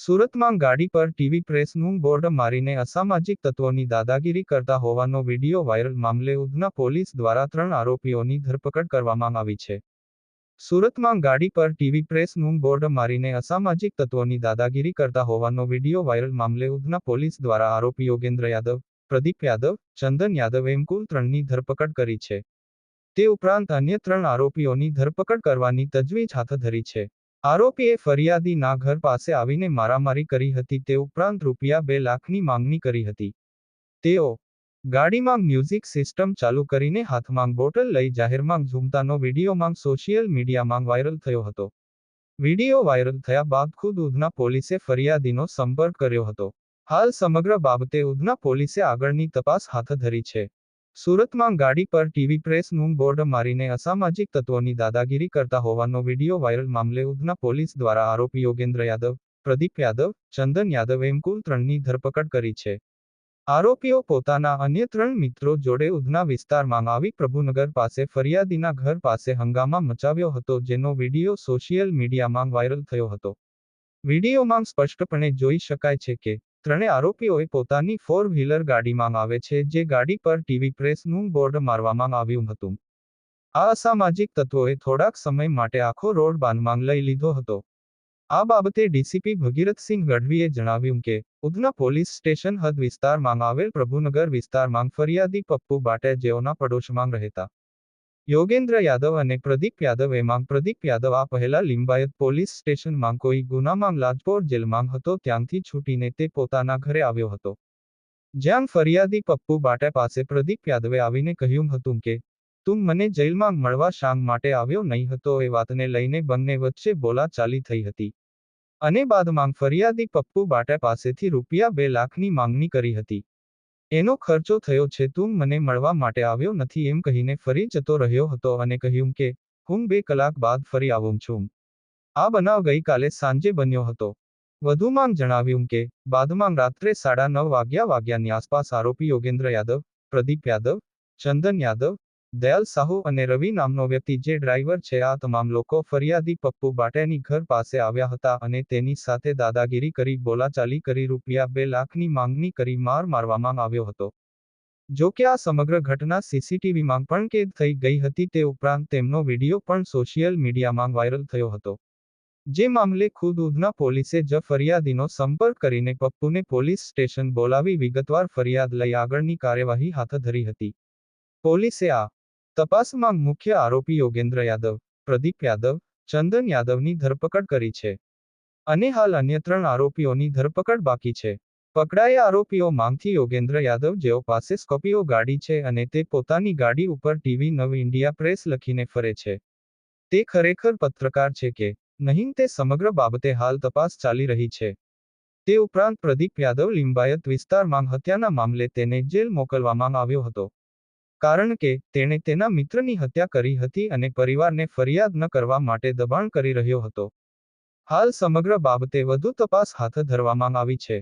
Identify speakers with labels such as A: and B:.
A: સુરતમાં ગાડી પર ટીવી પ્રેસનું બોર્ડ મારીને અસામાજિક તત્વોની દાદાગીરી કરતા હોવાનો વિડીયો વાયરલ મામલે ઉધના પોલીસ દ્વારા 3 આરોપીઓની ધરપકડ કરવામાં આવી છે. સુરતમાં ગાડી પર ટીવી પ્રેસનું બોર્ડ મારીને અસામાજિક તત્વોની દાદાગીરી કરતા હોવાનો વિડીયો વાયરલ મામલે ઉધના પોલીસ દ્વારા આરોપી યોગેન્દ્ર યાદવ, પ્રદીપ યાદવ, ચંદન યાદવ એમ કુલ 3ની ધરપકડ કરી છે. તે ઉપરાંત અન્ય 3 આરોપીઓની ધરપકડ કરવાની તજવીજ હાથ ધરી છે. આરોપીએ ફરિયાદીના ઘર પાસે આવીને મારામારી કરી હતી. તે ઉપરાંત ₹2 લાખની માંગણી કરી હતી. તેઓ ગાડીમાં મ્યુઝિક સિસ્ટમ ચાલુ કરીને હાથમાં બોટલ લઈ જાહેરમાં ઝૂમતાનો વિડીયોમાં સોશિયલ મીડિયામાં વાયરલ થયો હતો. વિડીયો વાયરલ થયા બાદ ખુદ ઉધના પોલીસે ફરિયાદીનો સંપર્ક કર્યો હતો. હાલ સમગ્ર બાબતે ઉધના પોલીસે આગળની તપાસ હાથ ધરી છે. સુરતમાં ગાડી પર ટીવી પ્રેસનું બોર્ડ મારીને અસામાજિક તત્વોની દાદાગીરી કરતા હોવાનો વિડીયો વાયરલ મામલે ઉધના પોલીસ દ્વારા આરોપી યોગેન્દ્ર યાદવ, પ્રદીપ યાદવ, ચંદન યાદવ એમ કુલ 3ની ધરપકડ કરી છે. આરોપીઓ પોતાના અન્ય 3 મિત્રો જોડે ઉધના વિસ્તારમાં આવી પ્રભુનગર પાસે ફરિયાદીના ઘર પાસે હંગામા મચાવ્યો હતો, જેનો વિડીયો સોશિયલ મીડિયામાં વાયરલ થયો હતો. વિડીયોમાં સ્પષ્ટપણે જોઈ શકાય છે કે ત્રણેય આરોપીઓએ પોતાની 4 વ્હીલર ગાડીમાં આવે છે, જે ગાડી પર ટીવી પ્રેસનું બોર્ડ મારવામાં આવ્યું હતું. આ અસામાજિક તત્વોએ થોડાક સમય માટે આખો રોડ બાનમાં લઈ લીધો હતો. આ બાબતે ડીસીપી ભગીરથસિંહ ગઢવીએ જણાવ્યું કે ઉધના પોલીસ સ્ટેશન હદ વિસ્તારમાં આવેલ પ્રભુનગર વિસ્તારમાં ફરિયાદી પપ્પુ બાટે જેઓના પડોશમાં રહેતા યોગેન્દ્ર યાદવ અને પ્રદીપ યાદવ એમાં પ્રદીપ યાદવ આ પહેલા લિંબાયત પોલીસ સ્ટેશનમાં કોઈ ગુનામાં લાજપોર જેલમાં હતો, ત્યાંથી છૂટીને તે પોતાના ઘરે આવ્યો હતો. જ્યાં ફરિયાદી પપ્પુ બાટે પાસે પ્રદીપ યાદવે આવીને કહ્યું હતું કે તું મને જેલમાં મળવા શાંગ માટે આવ્યો નહીં હતો. એ વાતને લઈને બંને વચ્ચે બોલાચાલી થઈ હતી અને બાદમાં ફરિયાદી પપ્પુ બાટે પાસેથી ₹2 લાખની માંગણી કરી હતી. એનો ખર્ચો થયો છે, તું મને મળવા માટે આવ્યો નથી એમ કહીને ફરી જતો રહ્યો હતો અને કહ્યું કે હું 2 કલાક બાદ ફરી આવું છું. આ બનાવ ગઈકાલે સાંજે બન્યો હતો. વધુમાં જણાવ્યું કે બાદમાં રાત્રે 9:30 વાગ્યાની આસપાસ આરોપી યોગેન્દ્ર યાદવ, પ્રદીપ યાદવ, ચંદન યાદવ, દયાલ સાહુ અને રવિ નામનો વ્યક્તિ જે ડ્રાઈવર છે, આ તમામ લોકો ફરિયાદી પપ્પુ બાટેની ઘર પાસે આવ્યા હતા અને તેની સાથે દાદાગીરી કરી, બોલાચાલી કરી, ₹2 લાખની માંગણી કરી મારવામાં આવ્યો હતો. જો કે આ સમગ્ર ઘટના સીસીટીવીમાં પણ કેદ થઈ ગઈ હતી. તે ઉપરાંત તેમનો વિડીયો પણ સોશિયલ મીડિયામાં વાયરલ થયો હતો. જે મામલે ખુદ ઉધના પોલીસે જ ફરિયાદીનો સંપર્ક કરીને પપ્પુને પોલીસ સ્ટેશન બોલાવી વિગતવાર ફરિયાદ લઈ આગળની કાર્યવાહી હાથ ધરી હતી. પોલીસે આ તપાસમાં મુખ્ય આરોપી યોગેન્દ્ર યાદવ, પ્રદીપ યાદવ, ચંદન યાદવની ધરપકડ કરી છે અને હાલ અન્ય 3 આરોપીઓની ધરપકડ બાકી છે. પકડાયેલા આરોપીઓ માંગથી યોગેન્દ્ર યાદવ, જેઓ પાસે સ્કોર્પિયો ગાડી છે અને તે પોતાની ગાડી ઉપર ટીવી નવ ઇન્ડિયા પ્રેસ લખીને ફરે છે, તે ખરેખર પત્રકાર છે કે નહીં તે સમગ્ર બાબતે હાલ તપાસ ચાલી રહી છે. તે ઉપરાંત પ્રદીપ યાદવ લિંબાયત વિસ્તારમાં હત્યાના મામલે તેને જેલ મોકલવામાં આવ્યો હતો, કારણ કે તેણે તેના મિત્રની હત્યા કરી હતી અને પરિવારને ફરિયાદ ન કરવા માટે દબાણ કરી રહ્યો હતો. હાલ સમગ્ર બાબતે વધુ તપાસ હાથ ધરવામાં આવી છે.